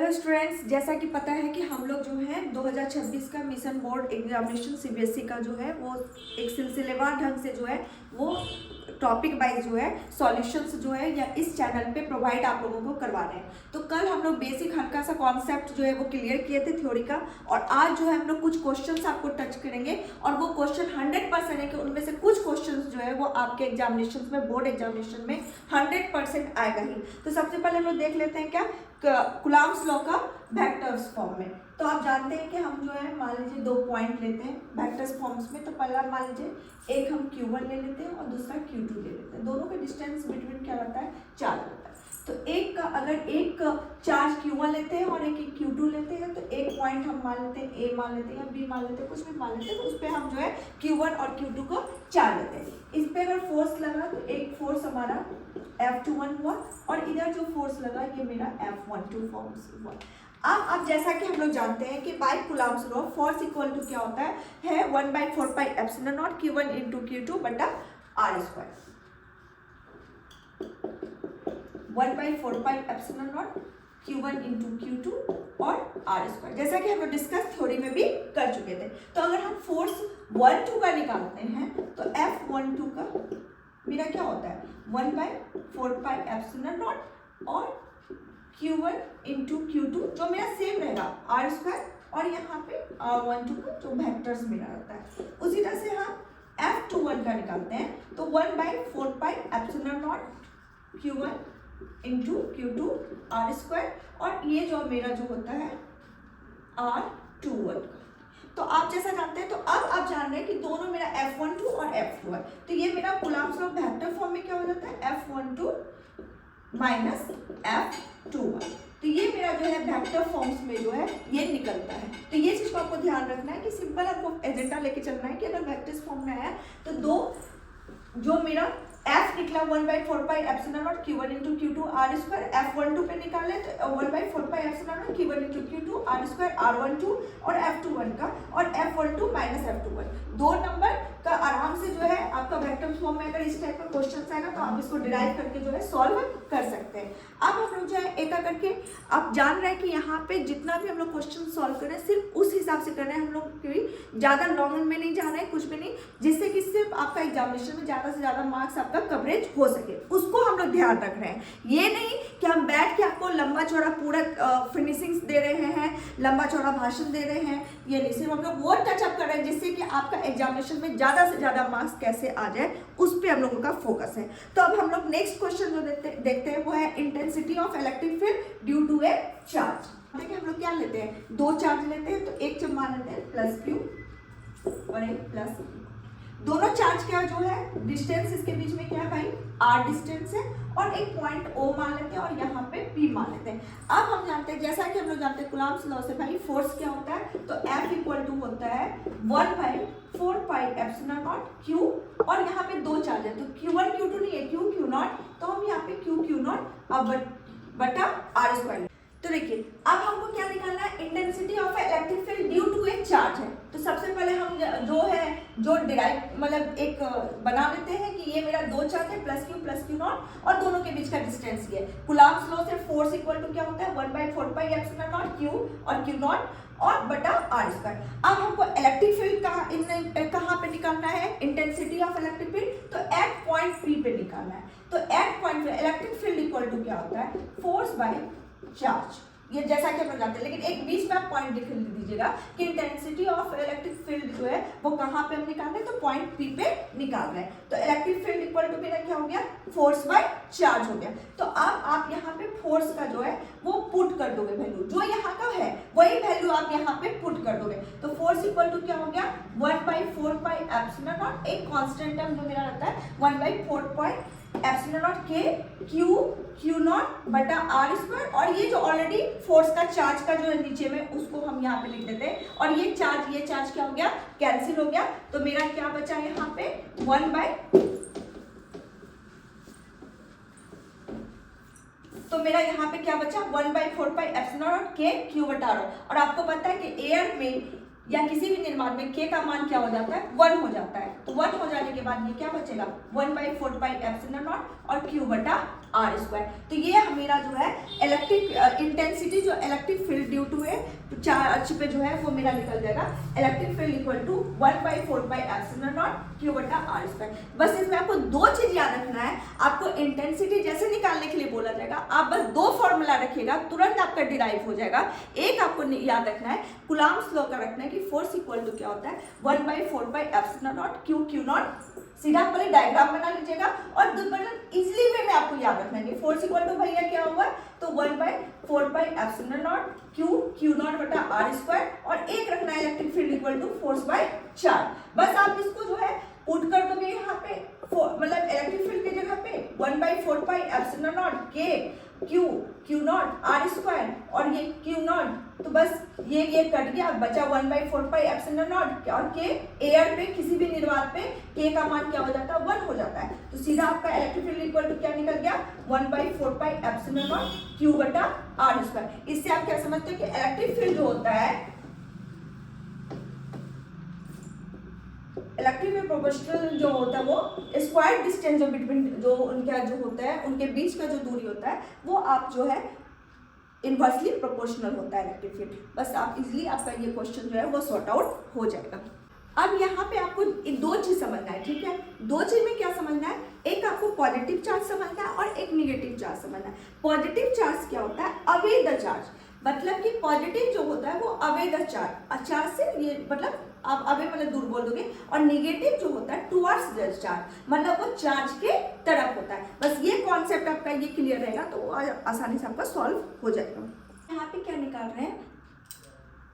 Hello students, जैसा कि पता है कि हम लोग जो है 2026 का मिशन बोर्ड एग्जामिनेशन सीबीएसई का जो है वो एक सिलसिलेवार ढंग से जो है वो टॉपिक वाइज जो है सॉल्यूशंस जो है या इस चैनल पे प्रोवाइड आप लोगों को करवा रहे हैं। तो कल हम लोग बेसिक हल्का सा कॉन्सेप्ट जो है वो क्लियर किए थे थ्योरी का, और आज जो है हम लोग कुछ क्वेश्चंस आपको टच करेंगे और वो क्वेश्चन 100% है कि उनमें से कुछ क्वेश्चंस जो है वो आपके एग्जामिनेशन में, बोर्ड एग्जामिनेशन में 100% आएगा ही। तो सबसे पहले हम लोग देख लेते हैं क्या कूलम्ब्स लॉ का वेक्टर्स फॉर्म में। तो आप जानते हैं कि हम जो है मान लीजिए दो पॉइंट लेते हैं वेक्टर्स फॉर्म्स में। तो पहला मान लीजिए एक हम Q1 ले लेते हैं और दूसरा Q2 ले लेते हैं। दोनों का डिस्टेंस बिटवीन क्या रहता है, चार्ज रहता है। तो एक का अगर एक चार्ज Q1 लेते हैं और एक Q2 लेते हैं, तो एक पॉइंट हम मान लेते हैं A मान लेते हैं या B मान लेते हैं, कुछ भी मान लेते हैं, तो उस पर हम जो है Q1 और Q2 को चार्ज लेते हैं। इस पे अगर फोर्स लगा तो एक फोर्स हमारा F21 हुआ और इधर जो फोर्स लगा ये मेरा F12 फोर्स हुआ। अब जैसा कि हम लोग जानते हैं कि by Coulomb's law force equal to क्या होता है 1/4 pi epsilon not Q1 into Q2 बटा R square. 1/4 pi epsilon not Q1 into Q2 और R स्क्वायर, जैसा कि हम लोग डिस्कस थ्योरी में भी कर चुके थे। तो अगर हम फोर्स 1/2 का निकालते हैं तो F12 का मेरा क्या होता है 1/4 पाई एप्सिलॉन नॉट और Q1 इंटू Q2 जो मेरा सेम रहेगा R स्क्वायर, और यहाँ पे R12 का जो वेक्टर्स मेरा रहता है। उसी तरह से हम F21 का निकालते हैं तो 1/4 pi epsilon not Q1 into Q2 R square, और ये जो मेरा जो होता है R21 का। तो आप जैसा जानते हैं, तो अब आप जान रहे हैं कि दोनों मेरा F12 और F2 है। तो ये मेरा कूलम्ब्स लॉ वेक्टर फॉर्म में क्या हो जाता है F12 माइनस F21। तो ये मेरा जो है वेक्टर फॉर्म्स में जो है ये निकलता है। तो ये चीज को आपको ध्यान रखना है कि सिंपल आपको एजेंडा लेके चलना है कि अगर वेक्टर्स फॉर्म में आया तो दो जो मेरा F निकला 1/4 pi epsilon not Q1 into Q2 R square, F12 पे निकाले तो 1/4 pi epsilon not Q1 into Q2 R square R12 और F21 का, और F12 माइनस F21 दो नंबर का आराम से जो है आपका वेक्टर फॉर्म में अगर इस टाइप का क्वेश्चन आएगा तो आप इसको डिराइव करके जो है सॉल्व कर सकते हैं। अब हम लोग जो है एक करके आप जान रहे हैं कि यहाँ पे जितना भी हम लोग क्वेश्चन सॉल्व कर रहे हैं सिर्फ उस हिसाब से कर रहे हैं, हम लोग कोई ज्यादा लॉन्ग में नहीं जा रहे हैं, कुछ भी नहीं, जिससे कि सिर्फ आपका एग्जामिनेशन में ज्यादा से ज्यादा मार्क्स आपका कवरेज हो सके, उसको हम लोग ध्यान रख रहे हैं। ये नहीं कि हम बैठ के आपको लंबा चौड़ा पूरा फिनिशिंग्स दे रहे हैं, लंबा चौड़ा भाषण दे रहे हैं, ये नहीं, सिर्फ हम लोग वो टचअप कर रहे हैं जिससे कि आपका एग्जामिनेशन में ज्यादा से ज्यादा मार्क्स कैसे आ जाए उस पर हम लोगों का फोकस है। तो अब हम लोग नेक्स्ट क्वेश्चन जो देखते हैं वो है intensity of electric field due to a charge. देखिए हम लोग क्या लेते हैं, दो चार्ज लेते हैं, तो एक जब मान लेते हैं प्लस Q और एक प्लस Q। दोनों चार्ज का जो है डिस्टेंस इसके बीच में क्या है भाई R डिस्टेंस है, और एक पॉइंट O मान लेते हैं और यहाँ पे P मान लेते हैं। अब हम जानते हैं, जैसा कि हम लोग जानते हैं कूलम्ब्स लॉ से भाई फोर्स क्या होता है, तो F इक्वल टू होता है 1/4 पाई एप्सिलॉन नॉट Q, और यहाँ पे दो चार्ज है तो Q1 Q2 नहीं है, Q Q नॉट, तो हम यहाँ पे Q नॉट अब बटा R स्क्वायर। तो देखिए अब हमको क्या निकालना है, intensity of electric field due to a charge है। तो सबसे पहले हम जो डिराइव मतलब एक बना लेते हैं कि ये मेरा दो चार्ज है प्लस Q नॉट, और दोनों के बीच का डिस्टेंस ये है। कूलम्ब्स लॉ से फोर्स इक्वल टू क्या होता है 1/4 पाई एप्सिलॉन नॉट Q और Q नॉट और बटा R स्क्वायर। अब हमको इलेक्ट्रिक फील्ड कहाँ पे निकालना है, इंटेंसिटी ऑफ इलेक्ट्रिक फील्ड, तो एट पॉइंट P पे निकालना है। तो at point electric field equal to क्या होता है फोर्स बाय चार्ज, ये जैसा कि हम जानते हैं, लेकिन एक बीच में आप पॉइंट लिख दीजिएगा कि इंटेंसिटी ऑफ इलेक्ट्रिक फील्ड जो है वो कहाँ पे हम निकाल रहे हैं, तो पॉइंट P पे निकाल रहे हैं। तो इलेक्ट्रिक फील्ड इक्वल टू मेरा क्या हो गया फोर्स बाय चार्ज हो गया। तो अब आप यहाँ पे फोर्स का जो है वो पुट कर दोगे, वैल्यू जो यहाँ का है वही वैल्यू आप यहाँ पे पुट कर दोगे। तो फोर्स इक्वल टू क्या हो गया 1/4 पाई एप्सिलॉन नॉट, एक कांस्टेंट टर्म जो मेरा रहता है 1/4 pi epsilon nought K Q nought बटा R स्क्वायर, और ये जो ऑलरेडी फोर्स का चार्ज का जो है नीचे में उसको हम यहाँ पे लिख देते हैं, और ये चार्ज क्या हो गया कैंसिल हो गया। तो मेरा क्या बचा यहाँ पे तो मेरा यहाँ पे क्या बचा 1/4 pi epsilon nought K Q बटा R। और आपको पता है कि एयर में या किसी भी निर्माण में k का मान क्या हो जाता है 1 हो जाता है। तो 1 हो जाने के बाद ये क्या बचेगा 1/4 पाई एप्सिलॉन नॉट और q बटा आर स्क्वायर। तो ये मेरा जो है इलेक्ट्रिक इंटेंसिटी जो इलेक्ट्रिक फील्ड ड्यू टू है चार्ज पे जो है वो मेरा निकल जाएगा electric field equal to 1/4 pi epsilon nought q बटा आर स्क्वायर। बस इसमें आपको दो चीज याद रखना है, आपको इंटेंसिटी जैसे निकालने के लिए बोला जाएगा आप बस दो फॉर्मूला रखिएगा तुरंत आपका डिराइव हो जाएगा। एक आपको याद रखना है कूलम्ब्स लॉ का रखना है कि फोर्स इक्वल टू क्या होता है 1/4 pi epsilon nought q not. सीधा पहले डायग्राम बना लीजिएगा और इजिली वे में आपको याद रखना है फोर्स इक्वल टू भैया क्या होगा तो 1/4 pi epsilon nought q nought बटा आर स्क्वायर और एक रखना है electric field equal to force by charge. बस आप इसको जो है पुट कर दोगे यहाँ पे मतलब इलेक्ट्रिक फील्ड की जगह पे 1/4 pi epsilon nought q nought R square और ये q नॉट तो बस ये कट गया बचा 1/4 पाई एप्सिलॉन नॉट और k एयर पे किसी भी निर्वात पे k का मान क्या हो जाता है 1 हो जाता है। तो सीधा आपका इलेक्ट्रिक फील्ड इक्वल टू क्या निकल गया 1/4 पाई एप्सिलॉन नॉट q बटा आर स्क्वायर। इससे आप क्या समझते हो कि इलेक्ट्रिक फील्ड जो होता है इलेक्ट्रिक फील्ड प्रोपोर्शनल जो होता है वो स्क्वायर डिस्टेंस जो बिटवीन जो उनका जो होता है उनके बीच का जो दूरी होता है वो आप जो है इनवर्सली प्रोपोर्शनल होता है इलेक्ट्रिक फील्ड। बस आप इजीली आपका ये क्वेश्चन जो है वो सॉर्ट आउट हो जाएगा। अब यहाँ पे आपको दो चीज समझना है, ठीक है। दो चीज में क्या समझना है, एक आपको पॉजिटिव चार्ज समझना है और एक निगेटिव चार्ज समझना है। पॉजिटिव चार्ज क्या होता है अवे द चार्ज, मतलब कि पॉजिटिव जो होता है वो अवे द चार्ज से ये मतलब आप अवे मतलब दूर बोल दोगे और निगेटिव जो होता है टुवर्ड्स द चार्ज मतलब वो चार्ज के तरफ होता है। बस ये कॉन्सेप्ट आपका ये क्लियर रहेगा तो आसानी से आपका सॉल्व हो जाएगा। यहाँ पे क्या निकाल रहे हैं,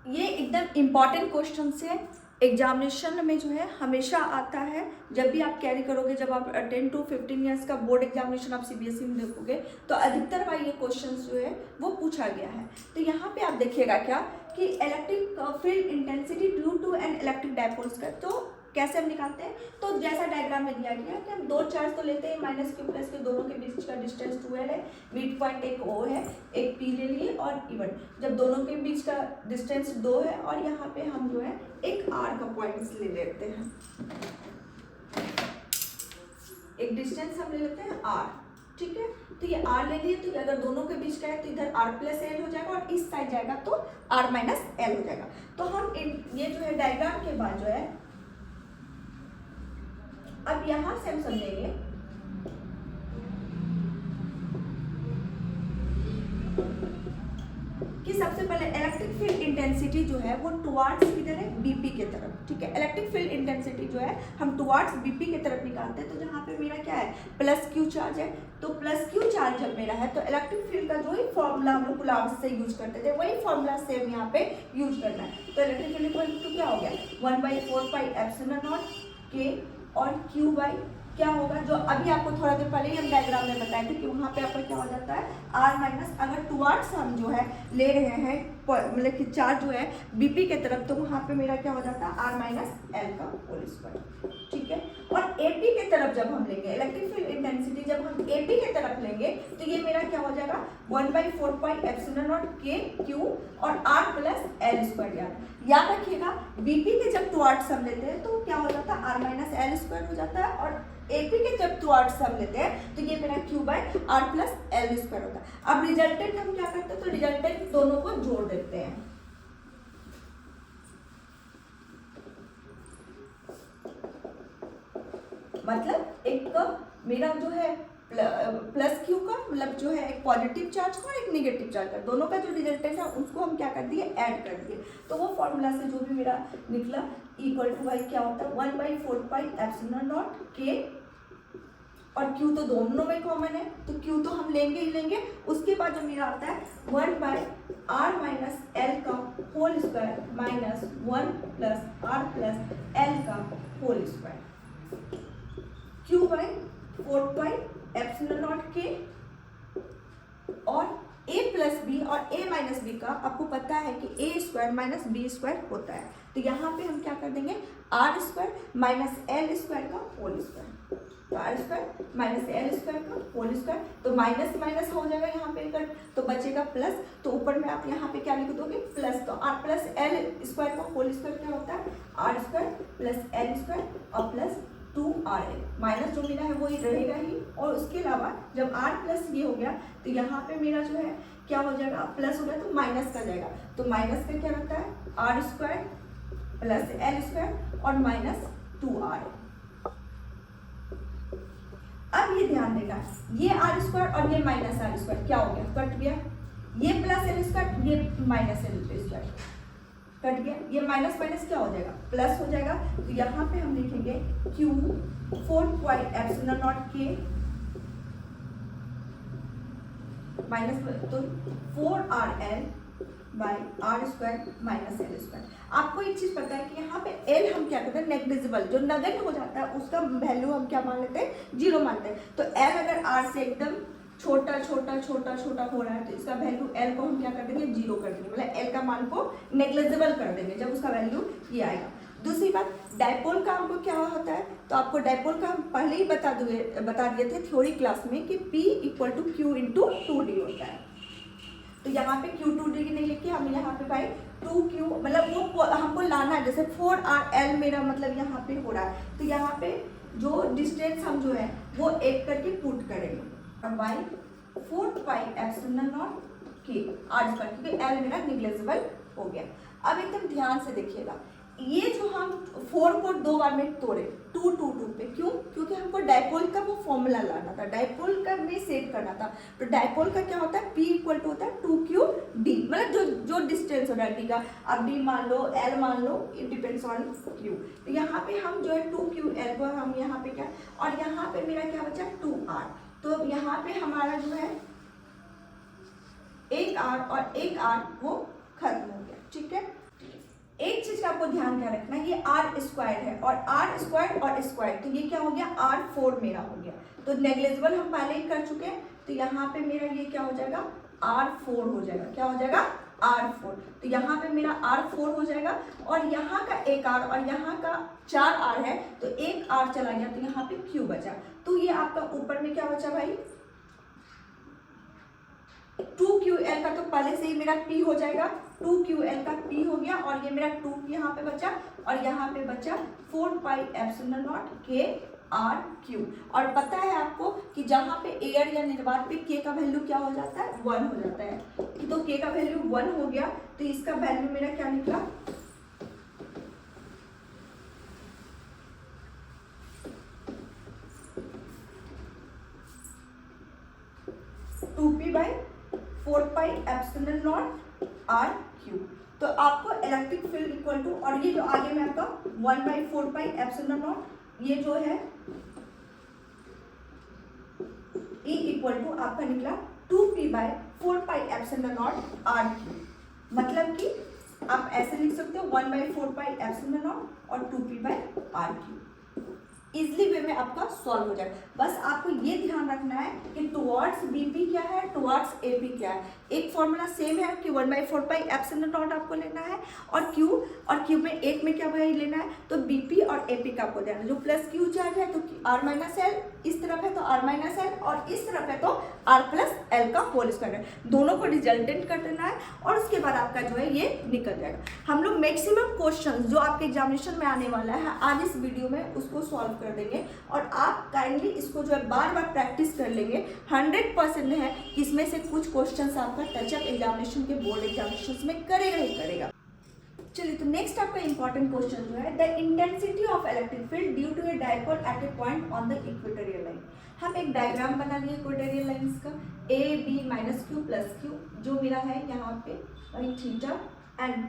ये एकदम इम्पॉर्टेंट क्वेश्चन से एग्जामिनेशन में जो है हमेशा आता है। जब भी आप कैरी करोगे, जब आप 10 to 15 ईयर्स का बोर्ड एग्जामिनेशन आप सीबीएसई में देखोगे तो अधिकतर बार ये क्वेश्चंस जो है वो पूछा गया है। तो यहाँ पे आप देखिएगा क्या कि electric field intensity due to an electric dipoles का तो कैसे हम निकालते हैं, तो जैसा डायग्राम में दिया गया कि हम दो चार्ज तो लेते हैं माइनस क्यू प्लस के, दोनों के बीच का डिस्टेंस 2l है, मिड पॉइंट एक O है, एक P ले लिए और इवन जब दोनों के बीच का डिस्टेंस 2 है और यहाँ पे हम जो है एक R का पॉइंट ले लेते हैं, एक डिस्टेंस हम ले लेते हैं R, ठीक है। तो ये R ले लिए तो अगर दोनों के बीच का है तो इधर R प्लस L हो जाएगा और इस साइड जाएगा तो R माइनस L हो जाएगा। तो हम ये जो है डायग्राम के बाद जो है अब यहां से हम समझेंगे कि सबसे पहले इलेक्ट्रिक फील्ड इंटेंसिटी जो है वो टुवर्ड्स किधर है बीपी के तरफ, ठीक है। इलेक्ट्रिक फील्ड इंटेंसिटी जो है हम टुवर्ड्स बीपी के तरफ निकालते हैं। तो जहाँ पे मेरा क्या है प्लस क्यू चार्ज है, तो प्लस क्यू चार्ज जब मेरा है तो इलेक्ट्रिक फील्ड का जो ही फॉर्मूला हम लोग कूलम्ब्स से यूज करते थे वही फॉर्मूला सेम यहाँ पे यूज करना है। तो इलेक्ट्रिक फील्ड इक्वल टू क्या हो गया 1/4 पाई एप्सिलॉन नॉट के और क्यू बाई क्या होगा जो अभी आपको थोड़ा देर पहले ही हम डायग्राम में बताए थे कि वहाँ पे आपका क्या हो जाता है R माइनस, अगर टुवर्ड्स हम जो है ले रहे हैं मतलब कि चार्ज जो है बीपी के तरफ तो वहाँ पे मेरा क्या हो जाता है R माइनस L का होल स्क्वायर, ठीक है। और AP के तरफ जब हम लेंगे इलेक्ट्रिक फील्ड इंटेंसिटी जब हम AP के तरफ लेंगे तो ये मेरा क्या हो जाएगा 1/4 पाई एप्सिलॉन नॉट के क्यू और R प्लस L स्क्वायर। याद रखिएगा बीपी के जब टुवर्ड्स हम लेते हैं तो क्या हो जाता है R माइनस L स्क्वायर हो जाता है और AP के जब टुवर्ड्स हम लेते हैं तो ये मेरा Q by R plus L square होता है। अब रिजल्टेंट हम क्या करते हैं तो रिजल्टेंट दोनों को जोड़ देते हैं, मतलब एक मेरा जो है प्लस क्यू का मतलब जो है एक पॉजिटिव चार्ज का और एक निगेटिव चार्ज का, दोनों का जो रिजल्टेंट है उसको हम क्या कर दिए ऐड कर दिए। तो वो फॉर्मूला से जो भी मेरा निकला इक्वल टू वाई क्या होता है 1/4 पाई एप्सिलॉन नॉट के और Q तो दोनों में कॉमन है तो Q तो हम लेंगे ही लेंगे। उसके बाद जो मेरा आता है 1/R माइनस L का whole square minus 1 plus R plus L का whole square Q by 4 pi epsilon nought के और ए प्लस बी और ए माइनस बी का आपको पता है कि A square minus B square होता है, तो यहाँ पे हम क्या कर देंगे R square minus L square का होल स्क्वायर, तो R square minus L square का होल स्क्वायर, तो माइनस माइनस हो जाएगा यहाँ पे कट, तो बचेगा प्लस, तो ऊपर में आप यहाँ पे क्या लिख दोगे प्लस, तो आर प्लस एल स्क्वायर का होल स्क्वायर क्या होता है R square plus L square और प्लस 2RL, माइनस जो मेरा है वो ही रहेगा ही, और उसके अलावा जब r प्लस ये हो गया तो यहाँ पे मेरा जो है क्या हो जाएगा प्लस हो गया तो माइनस का जाएगा, तो माइनस का क्या रहता है R square plus L square और माइनस 2RL। अब ये ध्यान देगा ये आर स्क्वायर और ये माइनस आर स्क्वायर क्या हो गया कट गया, ये प्लस एल स्क्वायर ये माइनस एल स्क्वायर कट गया, ये माइनस माइनस क्या हो जाएगा प्लस हो जाएगा, तो यहाँ पे हम लिखेंगे Q 4 pi epsilon nought K minus, तो 4RL by R square minus L square. आपको एक चीज पता है कि यहाँ पे L हम क्या करते हैं नेग्लिजिबल, जो नगण्य हो जाता है उसका वैल्यू हम क्या मान लेते हैं 0 मानते हैं, तो L अगर R से एकदम छोटा छोटा छोटा छोटा हो रहा है तो इसका वैल्यू L को हम क्या कर देंगे 0 कर देंगे, मतलब L का मान को नेग्लिजिबल कर देंगे जब उसका वैल्यू ये आएगा। दूसरी बात डायपोल का हमको क्या होता है, तो आपको डायपोल का हम पहले ही बता दिए थे थ्योरी क्लास में कि P equal to Q into 2D होता है, तो यहाँ पे Q2D नहीं लिखे हम यहाँ पे भाई 2Q, मतलब वो हमको लाना है, जैसे 4RL मेरा मतलब यहाँ पे हो रहा है, तो यहाँ पे जो डिस्टेंस हम जो है वो एक करके पुट करेंगे और by 4 pi epsilon nought K R square, क्योंकि L मेरा निग्लिजिबल हो गया। अब एकदम ध्यान से देखिएगा, ये जो हम 4 को 2 बार में तोड़े 2 2 2 पे, क्यों, क्योंकि हमको डायपोल का वो फॉर्मूला लाना था, डायपोल का में सेट करना था, तो डायपोल का क्या होता है P इक्वल टू होता है 2QD, मतलब जो डिस्टेंस हो D का, अब D मान लो L मान लो, इट डिपेंड्स ऑन Q, तो यहाँ पे हम जो है 2QL को हम यहाँ पे क्या, और यहाँ पे मेरा क्या बचा 2R, तो यहाँ पे हमारा जो है एक R और एक R वो खत्म हो गया, ठीक है। एक चीज का आपको ध्यान क्या रखना है, ये आर स्क्वायर है और आर स्क्वायर और स्क्वायर, तो ये क्या हो गया R4 मेरा हो गया, तो नेग्लिजिबल हम पहले ही कर चुके हैं, तो यहाँ पे मेरा ये क्या हो जाएगा R4 हो जाएगा, क्या हो जाएगा R4, तो यहाँ पे मेरा R4 हो जाएगा, और यहाँ का एक R और यहाँ का 4R है, तो एक R चला गया, तो यहाँ पे Q बचा, तो ये आपका ऊपर में क्या बचा भाई 2QL का, तो पहले से ही मेरा P हो जाएगा, 2QL का P हो गया, और ये मेरा 2 यहाँ पे बचा, और यहाँ पे बचा 4 pi epsilon nought K R Q, और पता है आपको कि जहाँ पे एयर या निर्वात पे K का वैल्यू क्या हो जाता है 1 हो जाता है, तो K का वैल्यू 1 हो गया, तो इसका वैल्यू मेरा क्या निकला 2P by 4 pi epsilon not R Q, तो आपको इलेक्ट्रिक फील्ड इक्वल टू, और ये जो आगे में आपका 1 बाई 4 पाई एप्सिलॉन नॉट, ये जो है E इक्वल टू आपका निकला 2P by 4 pi epsilon not R Q, मतलब कि आप ऐसे लिख सकते हो 1 बाई 4 पाई एप्सिलॉन नॉट और 2P by R Q, easily way में आपका सॉल्व हो जाएगा। बस आपको ये ध्यान रखना है कि टुवर्ड्स बीपी क्या है, टुवर्ड्स एपी क्या है, एक फॉर्मूला सेम है कि 1 बाई 4 पाई एप्सिलॉन नॉट आपको लेना है, और क्यू में एक में क्या भाई लेना है, तो बीपी और एपी का आपको देना है, जो प्लस क्यू चार्ज है तो आर माइनस एल, इस तरफ है तो आर माइनस एल, और इस तरफ है तो आर प्लस एल का होल स्क्वायर है, दोनों को रिजल्टेंट कर देना है, और उसके बाद आपका जो है ये निकल जाएगा। हम लोग मैक्सिमम क्वेश्चन जो आपके एग्जामिनेशन में आने वाला है आज इस वीडियो में उसको सॉल्व कर देंगे, और आप काइंडली इसको जो है बार बार प्रैक्टिस कर लेंगे, 100% है कि इसमें से कुछ क्वेश्चंस आपका टचअप एग्जामिनेशन के बोर्ड एग्जामिनेशन में करेगा ही करेगा। चलिए, तो नेक्स्ट आपका इंपॉर्टेंट क्वेश्चन जो है, the intensity of electric field due to a dipole at a point on the equatorial line. हम एक डायग्राम बना लिए इक्वेटोरियल लाइंस का, A B minus Q plus Q, जो मेरा है यहाँ पे वही theta, and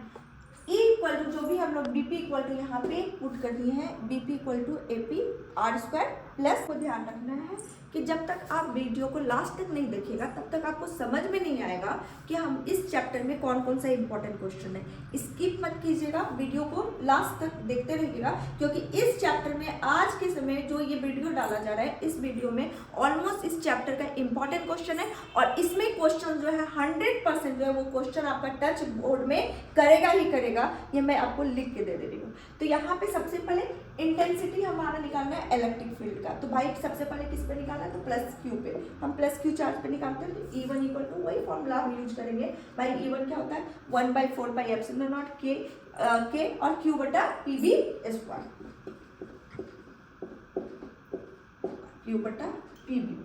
E equal to जो भी हम लोग BP इक्वल टू यहाँ पे पुट कर दिए हैं, BP equal to AP R square plus को ध्यान रखना है कि जब तक आप वीडियो को लास्ट तक नहीं देखिएगा तब तक आपको समझ में नहीं आएगा कि हम इस चैप्टर में कौन कौन सा इंपॉर्टेंट क्वेश्चन है। स्किप मत कीजिएगा, वीडियो को लास्ट तक देखते रहिएगा, क्योंकि इस चैप्टर में आज के समय जो ये वीडियो डाला जा रहा है, इस वीडियो में ऑलमोस्ट इस चैप्टर का इंपॉर्टेंट क्वेश्चन है और इसमें क्वेश्चन जो है 100% जो है वो क्वेश्चन आपका टच बोर्ड में करेगा ही करेगा। ये मैं आपको लिख के दे रही हूँ। तो यहाँ पे सबसे पहले इंटेंसिटी हमारा निकालना है इलेक्ट्रिक फील्ड का। तो भाई सबसे पहले किस पे निकालना है, तो प्लस क्यू पे। हम प्लस क्यू चार्ज पे निकालते हैं। तो E1 इक्वल टू वही फॉर्मूला हम यूज करेंगे। भाई E1 क्या होता है 1/4 एप्सिलॉन नॉट के और Q बटा PV स्क्वायर, Q बटा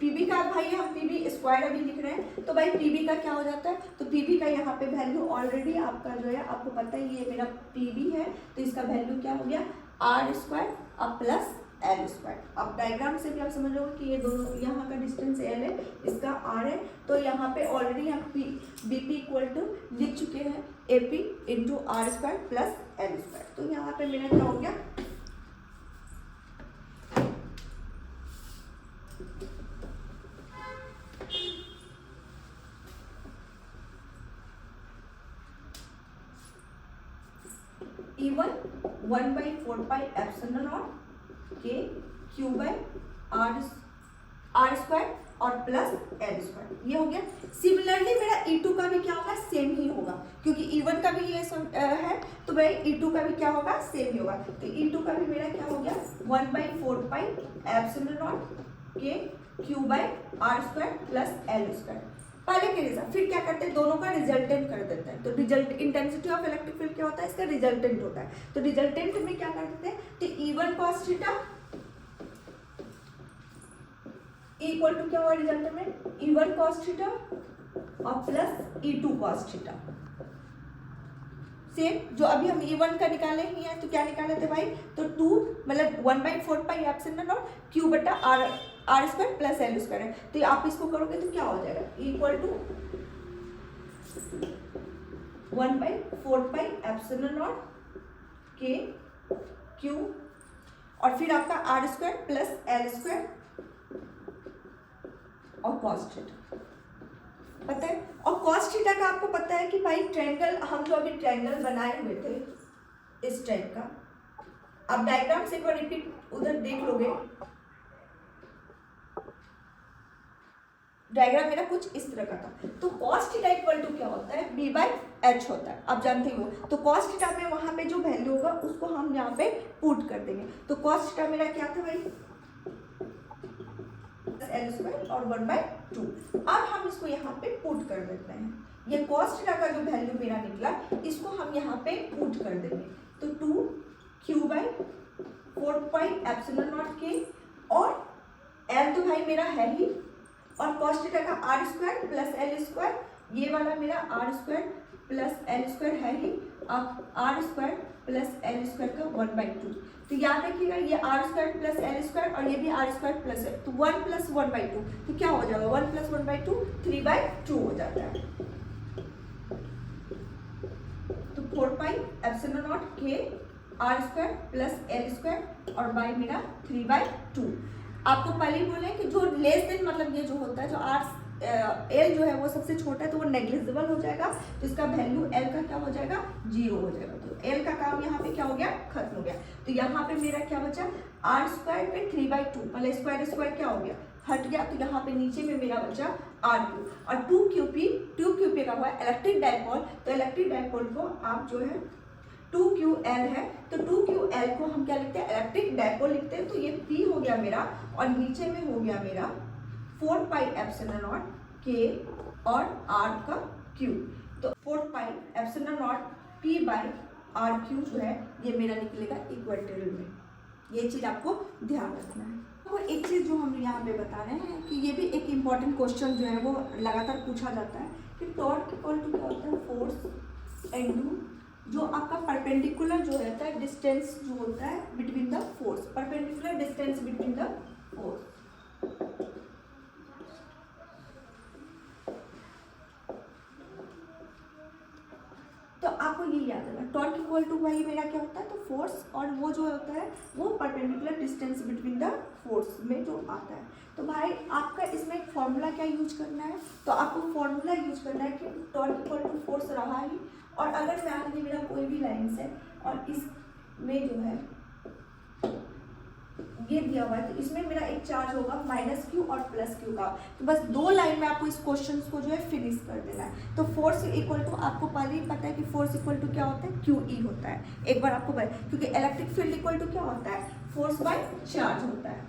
PV का भाई हम PV स्क्वायर अभी लिख रहे हैं। तो भाई PV का क्या हो जाता है, तो PV का यहाँ पे वैल्यू ऑलरेडी आपका जो है आपको पता है ये मेरा PV है, तो इसका वैल्यू क्या हो गया R स्क्वायर अब प्लस L स्क्वायर। अब डायग्राम से भी आप समझ लो कि ये दोनों यहाँ का डिस्टेंस L है, इसका R है, तो यहाँ पे ऑलरेडी हम BP इक्वल टू लिख चुके हैं AP into R square plus L square. तो यहाँ पे मेरा क्या हो गया E1 1/4 एप्सिलॉन नॉट के Q बाय R स्क्वायर और प्लस L स्क्वायर, ये हो गया। सिमिलरली मेरा E2 का भी क्या होगा, सेम ही होगा, क्योंकि E1 का भी ये है, तो भाई E2 का भी क्या होगा, सेम ही होगा। तो E2 का भी मेरा क्या हो गया 1/4 एप्सिलॉन नॉट के Q by R square plus L square. पहले के रिजल्ट, फिर क्या करते हैं दोनों का रिजल्टेंट कर देते हैं। तो result intensity of electric field क्या होता है, इसका रिजल्टेंट होता है। तो रिजल्टेंट में क्या कर देते हैं, तो E1 cos theta equal to क्या हुआ रिजल्ट में E1 cos थीटा और plus E2 cos theta. Same जो अभी हम E1 का निकाले ही हैं, तो क्या निकाले थे भाई, तो 2 मतलब 1/4 एप्सिलॉन नॉट Q बटा R square plus L square है। तो आप इसको करोगे तो क्या हो जाएगा इक्वल टू 1/4 एप्सिलॉन नॉट के Q और फिर आपका R square plus L square और कॉस थीटा पता है। और कॉस थीटा का आपको पता है कि भाई ट्रायंगल, हम जो अभी ट्रायंगल बनाए हुए थे इस टाइप का, आप डायग्राम से एक बार रिपीट उधर देख लोगे, डायग्राम मेरा कुछ इस तरह का था। तो कॉस थीटा इक्वल टू क्या होता है B/H होता है, आप जानते हो। तो कॉस थीटा में वहां पे जो वैल्यू होगा उसको हम यहाँ पे पुट कर देंगे। तो कॉस थीटा मेरा क्या था भाई L स्क्वायर और 1/2। अब हम इसको यहाँ पे पुट कर देते हैं। ये कॉस थीटा का जो वैल्यू मेरा निकला इसको हम यहाँ पे पुट कर देंगे। तो 2Q/4 एप्सिलॉन नॉट के और L तो भाई मेरा है ही, और कॉस थीटा का R square plus L square, ये वाला मेरा R square plus L square है ही, अब R square plus L square का 1/2। तो याद रखिएगा ये R square plus L square और ये भी R स्क्वायर प्लस है, तो 1 + 1/2, तो क्या हो जाएगा 1 + 1/2 3/2 हो जाता है। तो 4 एप्सिलॉन नॉट के R square plus L square और बाई मेरा 3/2। आपको पहले ही बोले कि जो लेस देन मतलब ये जो होता है जो L जो है वो सबसे छोटा है तो वो नेग्लिजिबल हो जाएगा, तो इसका वैल्यू L का क्या हो जाएगा 0 हो जाएगा। तो L का काम यहाँ पे क्या हो गया खत्म हो गया। तो यहाँ पे मेरा क्या बचा R स्क्वायर पे 3/2 मतलब स्क्वायर स्क्वायर क्या हो गया हट गया, तो यहाँ पे नीचे में मेरा बचा R3 और 2QP का हुआ इलेक्ट्रिक डायपोल। तो इलेक्ट्रिक डायपोल को आप जो है 2QL है, तो 2QL को हम क्या लिखते हैं इलेक्ट्रिक डायपोल लिखते हैं। तो ये P हो गया मेरा और नीचे में हो गया मेरा 4 एप्सिलॉन नॉट के और R का Q। तो 4 एप्सिलॉन नॉट P/R3 जो है ये मेरा निकलेगा इक्वेटोरियल में। ये चीज़ आपको ध्यान रखना है। तो एक चीज़ जो हम यहाँ पे बता रहे हैं कि ये भी एक इम्पॉर्टेंट क्वेश्चन जो है वो लगातार पूछा जाता है कि टॉर्क इक्वल टू क्या होता है फोर्स इनटू जो आपका परपेंडिकुलर जो रहता है डिस्टेंस जो होता है between the force, perpendicular distance between the force. तो आपको ये याद रखना, टॉर्क इक्वल टू भाई मेरा क्या होता है, तो फोर्स, और वो जो होता है वो perpendicular distance between the force में जो आता है। तो भाई आपका इसमें एक फॉर्मूला क्या यूज करना है, तो आपको फॉर्मूला यूज करना है कि टॉर्क इक्वल टू फोर्स रहा ही, और अगर मान लीजिए मेरा कोई भी लाइन है और इसमें जो है ये दिया हुआ है, तो इसमें मेरा एक चार्ज होगा माइनस क्यू और प्लस क्यू का। तो बस 2 लाइन में आपको इस क्वेश्चन को जो है फिनिश कर देना है। तो फोर्स इक्वल टू, आपको पहले ही पता है कि फोर्स इक्वल टू क्या होता है, क्यू ई होता है। एक बार आपको पता, क्योंकि इलेक्ट्रिक फील्ड इक्वल टू क्या होता है, फोर्स बाय चार्ज होता है।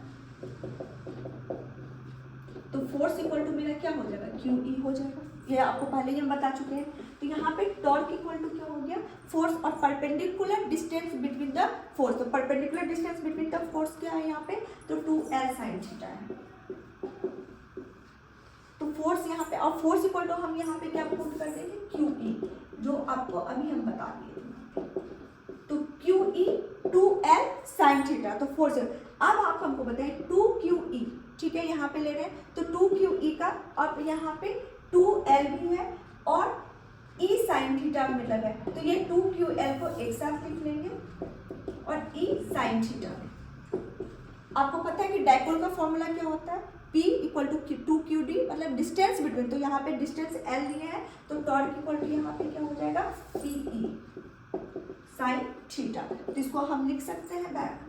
तो फोर्स इक्वल टू मेरा क्या हो जाएगा, क्यू ई हो जाएगा, ये आपको पहले ही हम बता चुके हैं। तो यहाँ पे टॉर्क इक्वल टू क्या हो गया, फोर्स और perpendicular distance between the force. तो perpendicular distance between the force क्या है यहाँ पे, तो 2L sin थीटा है। तो फोर्स यहाँ पे, और फोर्स इक्वल टू हम यहाँ पे क्या पुट कर देंगे, क्यू ई, जो आपको अभी हम बता दिए थे। तो Q E 2L sin theta, तो फोर्स। अब आप हमको बताएं 2QE, ठीक है, यहाँ पे ले रहे हैं तो 2QE का, और यहाँ पे 2L भी है और E sin थीटा मतलब है, तो ये 2QL को एक साथ लिख लेंगे और E sin थीटा में। आपको पता है कि डायपोल का फॉर्मूला क्या होता है, P इक्वल टू 2QD, मतलब डिस्टेंस बिटवीन, तो यहाँ पे डिस्टेंस L दिए हैं, तो टॉर्क इक्वल टू यहाँ पे क्या हो जाएगा, PE sin थीटा। तो इसको हम लिख सकते हैं बैक,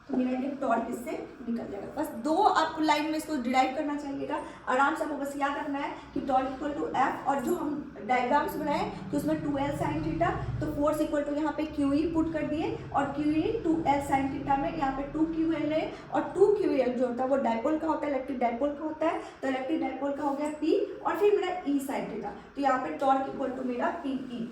तो मेरा ये टॉर्क इससे निकल जाएगा। बस 2 आपको लाइन में इसको डिराइव करना चाहिएगा, आराम से आपको बस याद रखना है कि टॉर्क इक्वल टू एफ, और जो हम डायग्राम्स बनाए कि उसमें 2L sin थीटा, तो फोर्स इक्वल टू यहाँ पे QE पुट कर दिए, और QE 2L sin थीटा में यहाँ पे 2QL है, और 2QL जो होता है वो डायपोल का होता है, इलेक्ट्रिक डायपोल का होता है, तो इलेक्ट्रिक डायपोल का हो गया P, और फिर मेरा E sin थीटा, तो यहाँ पे टॉर्क इक्वल टू मेरा PE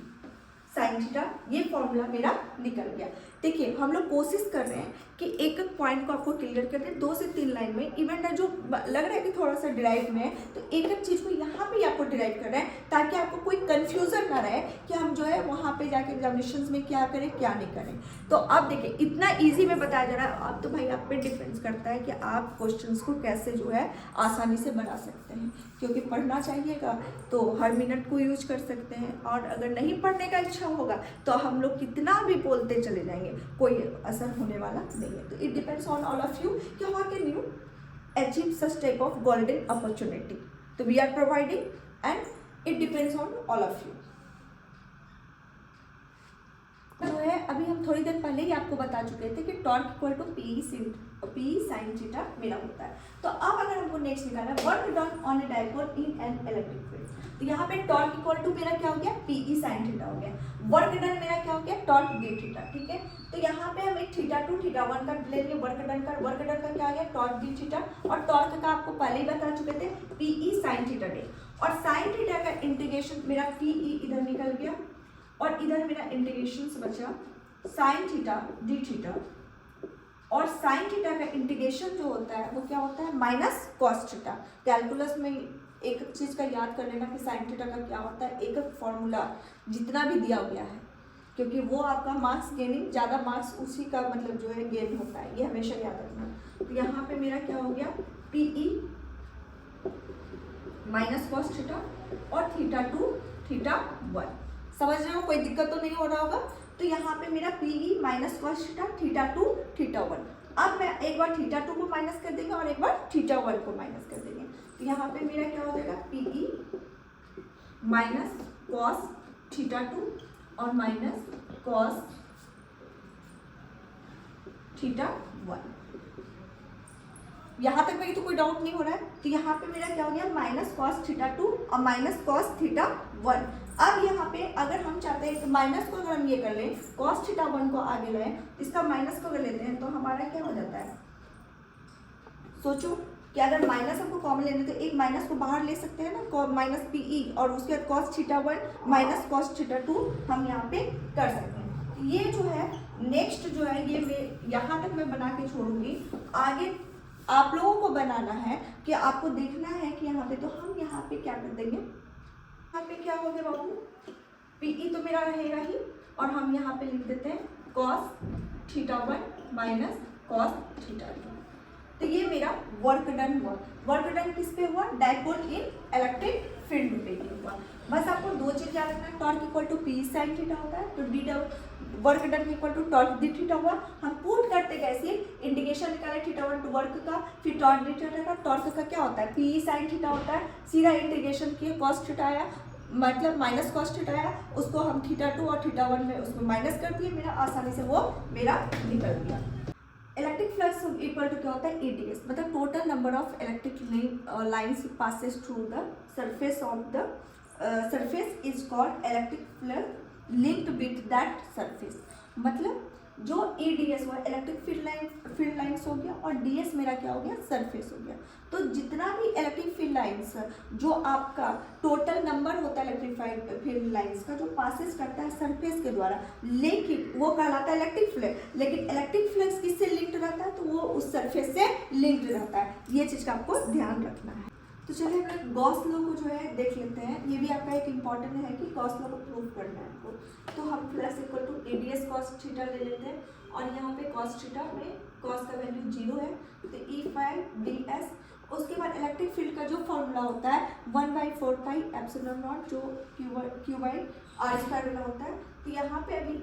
sin थीटा, ये फॉर्मूला मेरा निकल गया। देखिए हम लोग कोशिश कर रहे हैं कि एक एक पॉइंट को आपको क्लियर कर दें 2 से 3 लाइन में। इवेंट है जो लग रहा है कि थोड़ा सा डिराइव में है, तो एक एक चीज़ को यहाँ पे आपको डिराइव कर रहे हैं, ताकि आपको कोई कंफ्यूजन ना रहे कि हम जो है वहाँ पे जाके एग्जामिनेशंस में क्या करें क्या नहीं करें। तो अब देखिए इतना ईजी में बताया जा रहा है, अब तो भाई आप पे डिपेंड्स करता है कि आप क्वेश्चंस को कैसे जो है आसानी से बना सकते हैं, क्योंकि पढ़ना चाहिएगा तो हर मिनट को यूज कर सकते हैं, और अगर नहीं पढ़ने का इच्छा होगा तो हम लोग कितना भी बोलते चले जाएंगे, कोई असर होने वाला नहीं है। तो it depends on all of you कि how can you achieve such type of golden opportunity, तो we are providing and it depends on all of you. जो है अभी हम थोड़ी देर पहले ही आपको बता चुके थे कि torque equal to PE sin theta मेरा होता है। तो अब अगर हमको नेक्स्ट निकालना है, work done on A dipole in an electric field, तो यहाँ पे टॉर्क इक्वल टू मेरा क्या हो गया, PE sin थीटा हो गया। वर्क डन मेरा क्या हो गया, टॉर्क d थीटा, ठीक है। तो यहाँ पे हम एक θ2 θ1 का ले लेंगे, वर्क डन का क्या आ गया, टॉर्क d थीटा, और टॉर्क का आपको पहले ही बता चुके थे PE sin थीटा डे, और sin थीटा का इंटीग्रेशन मेरा PE इधर निकल गया, और इधर मेरा इंटीग्रेशन बचा sin थीटा d थीटा, और sin थीटा का इंटीग्रेशन जो होता है वो क्या होता है, माइनस कॉस थीटा। कैलकुलस में एक चीज़ का याद कर लेना कि sin थीटा का क्या होता है, एक एक फॉर्मूला जितना भी दिया गया है, क्योंकि वो आपका मार्क्स गेनिंग, ज़्यादा मार्क्स उसी का मतलब जो है गेन होता है, ये हमेशा याद रखना। तो यहाँ पे मेरा क्या हो गया, PE माइनस कॉस थीटा और θ2 θ1, समझ रहे हो, कोई दिक्कत तो नहीं हो रहा होगा। तो यहाँ पे मेरा PE माइनस कॉस थीटा θ2 θ1, अब मैं एक बार θ2 को माइनस कर देंगे और एक बार θ1 को माइनस कर देंगे, तो यहाँ पे मेरा क्या हो जाएगा, PE माइनस कॉस θ2 और माइनस कॉस θ1। यहाँ तक मेरी तो कोई डाउट नहीं हो रहा है। तो यहाँ पे मेरा क्या हो गया, माइनस कॉस θ2 और माइनस कॉस θ1। अब यहाँ पे अगर हम चाहते हैं तो माइनस को अगर हम ये कर लें, कॉस θ1 को आगे लाएं, इसका माइनस को अगर लेते हैं तो हमारा क्या हो जाता है, सोचो कि अगर माइनस हमको कॉमन लेने तो एक माइनस को बाहर ले सकते हैं ना, माइनस PE, और उसके बाद कॉस θ1 माइनस कॉस θ2 हम यहाँ पे कर सकते हैं। ये जो है नेक्स्ट जो है ये मैं यहाँ तक मैं बना के छोड़ूंगी, आगे आप लोगों को बनाना है कि आपको देखना है कि यहाँ पे, तो हम यहाँ पे क्या कर देंगे, यहाँ पे क्या हो गया बाबू, PE तो मेरा रहेगा ही, और हम यहाँ पे लिख देते हैं कॉस θ1 माइनस कॉस θ2। तो ये मेरा वर्क डन हुआ। वर्क डन किस पे हुआ? डायपोल इन इलेक्ट्रिक फील्ड पे हुआ। बस आपको दो चीज याद रखना, torque equal to P sine theta होता है, तो D work done equal to torque D theta हुआ। हम पुट करते कैसे, इंटीग्रेशन निकाले थीटा वन टू वर्क का, फिर टॉर्क डी थीटा का, टॉर्क का क्या होता है पी साइन थीटा होता है, सीधा इंटीग्रेशन किए कॉस थीटा आया, मतलब माइनस कॉस थीटा आया, उसको हम थीटा टू और थीटा वन में उसको माइनस कर दिए, मेरा आसानी से वो मेरा निकल गया। इलेक्ट्रिक फ्लक्स इक्वल टू क्या होता है EDS, मतलब total number of electric lines passes through the surface of the surface is called electric flux linked with that surface. मतलब जो EDS हुआ इलेक्ट्रिक फील्ड लाइन्स हो गया और DS मेरा क्या हो गया सरफेस हो गया। तो जितना भी इलेक्ट्रिक फील्ड लाइन्स जो आपका टोटल नंबर होता है इलेक्ट्रिक फील्ड लाइन्स का जो पासेस करता है सरफेस के द्वारा, लेकिन वो कहलाता है इलेक्ट्रिक फ्लक्स। लेकिन इलेक्ट्रिक फ्लक्स किससे लिंक्ड रहता है? तो वो उस सरफेस से लिंक्ड रहता है। ये चीज़ का आपको ध्यान रखना है। तो चलिए हम लोग गॉस लॉ को जो है देख लेते हैं। ये भी आपका एक इम्पॉर्टेंट है कि गॉस लॉ को प्रूव करना है आपको। तो हम flux equal to EDS cos theta ले लेते हैं और यहाँ पे कॉस थीटा में कॉस का वैल्यू 0 है, तो E5DS। उसके बाद इलेक्ट्रिक फील्ड का जो फॉर्मूला होता है 1/4 पाई एप्सिलॉन नॉट, जो Q/R² वाला होता है। तो यहाँ पे अभी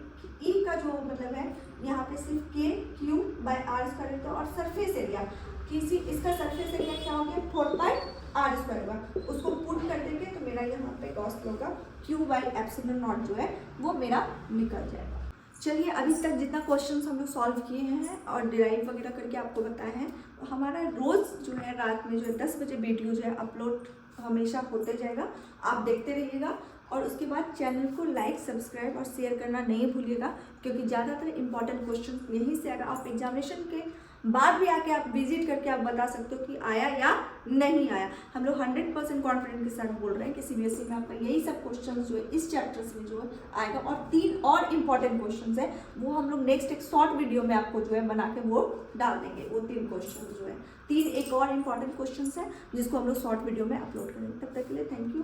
E का जो मतलब है यहाँ पे सिर्फ Q/R² होता है और सरफेस एरिया किसी इसका सरफेस एरिया क्या हो गया 4πr² होगा। उसको पुट कर देंगे तो मेरा यहाँ पे गॉस लॉ का Q/ε0 जो है वो मेरा निकल जाएगा। चलिए अभी तक जितना क्वेश्चंस हम लोग सॉल्व किए हैं और डिराइव वगैरह करके आपको बताए हैं, तो हमारा रोज़ जो है रात में जो है 10 बजे वीडियो जो है अपलोड हमेशा होते जाएगा, आप देखते रहिएगा। और उसके बाद चैनल को लाइक सब्सक्राइब और शेयर करना नहीं भूलिएगा, क्योंकि ज़्यादातर इंपॉर्टेंट क्वेश्चन यहीं से, अगर आप एग्जामिनेशन के बाद भी आके आप विजिट करके आप बता सकते हो कि आया या नहीं आया। हम लोग 100% कॉन्फिडेंट के साथ बोल रहे हैं कि CBSE में आपका यही सब क्वेश्चन जो है इस चैप्टर्स में जो है आएगा। और 3 और इम्पॉर्टेंट क्वेश्चन है वो हम लोग नेक्स्ट एक शॉर्ट वीडियो में आपको जो है बना के वो डाल देंगे। वो 3 क्वेश्चन जो है 3 एक और इम्पॉर्टेंट क्वेश्चन है जिसको हम लोग शॉर्ट वीडियो में अपलोड करेंगे। तब तक के लिए थैंक यू।